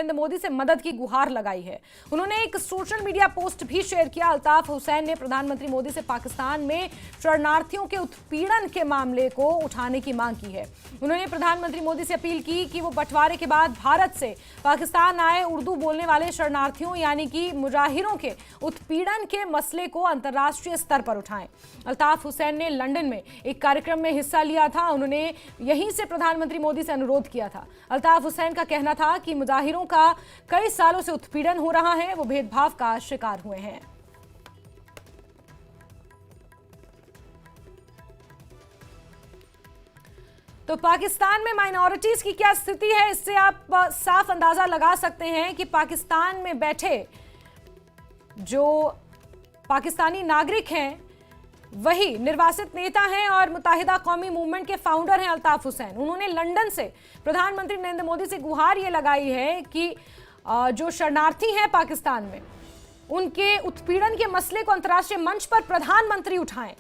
नरेंद्र मोदी से मदद की गुहार लगाई है। उन्होंने एक सोशल मीडिया पोस्ट भी शेयर किया। अल्ताफ हुसैन ने प्रधानमंत्री मोदी से पाकिस्तान में शरणार्थियों के उत्पीड़न के मामले को उठाने की मांग की है। उन्होंने प्रधानमंत्री मोदी से अपील की कि वो बंटवारे के बाद भारत से पाकिस्तान आए उर्दू बोलने वाले शरणार्थियों यानी कि मुजाहिरों के उत्पीड़न के मसले को अंतर्राष्ट्रीय स्तर पर उठाएं। अल्ताफ हुसैन ने लंदन में एक कार्यक्रम में हिस्सा लिया था। उन्होंने यहीं से प्रधानमंत्री मोदी से अनुरोध किया था। अल्ताफ हुसैन का कहना था कि मुजाहिरों का कई सालों से उत्पीड़न हो रहा है, वो भेदभाव का शिकार हुए हैं। तो पाकिस्तान में माइनॉरिटीज की क्या स्थिति है, इससे आप साफ अंदाजा लगा सकते हैं कि पाकिस्तान में बैठे जो पाकिस्तानी नागरिक हैं वही निर्वासित नेता हैं और मुत्ताहिदा कौमी मूवमेंट के फाउंडर हैं अल्ताफ हुसैन। उन्होंने लंदन से प्रधानमंत्री नरेंद्र मोदी से गुहार ये लगाई है कि जो शरणार्थी हैं पाकिस्तान में उनके उत्पीड़न के मसले को अंतर्राष्ट्रीय मंच पर प्रधानमंत्री उठाएं।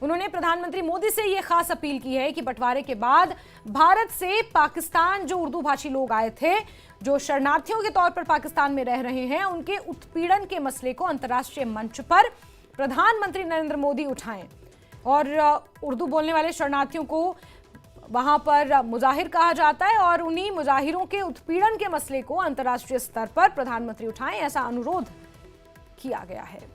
उन्होंने प्रधानमंत्री मोदी से यह खास अपील की है कि बंटवारे के बाद भारत से पाकिस्तान जो उर्दू भाषी लोग आए थे, जो शरणार्थियों के तौर पर पाकिस्तान में रह रहे हैं, उनके उत्पीड़न के मसले को अंतर्राष्ट्रीय मंच पर प्रधानमंत्री नरेंद्र मोदी उठाएं और उर्दू बोलने वाले शरणार्थियों को वहां पर मुजाहिर कहा जाता है और उन्हीं मुजाहिरों के उत्पीड़न के मसले को अंतर्राष्ट्रीय स्तर पर प्रधानमंत्री उठाएं, ऐसा अनुरोध किया गया है।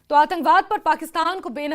तो आतंकवाद पर पाकिस्तान को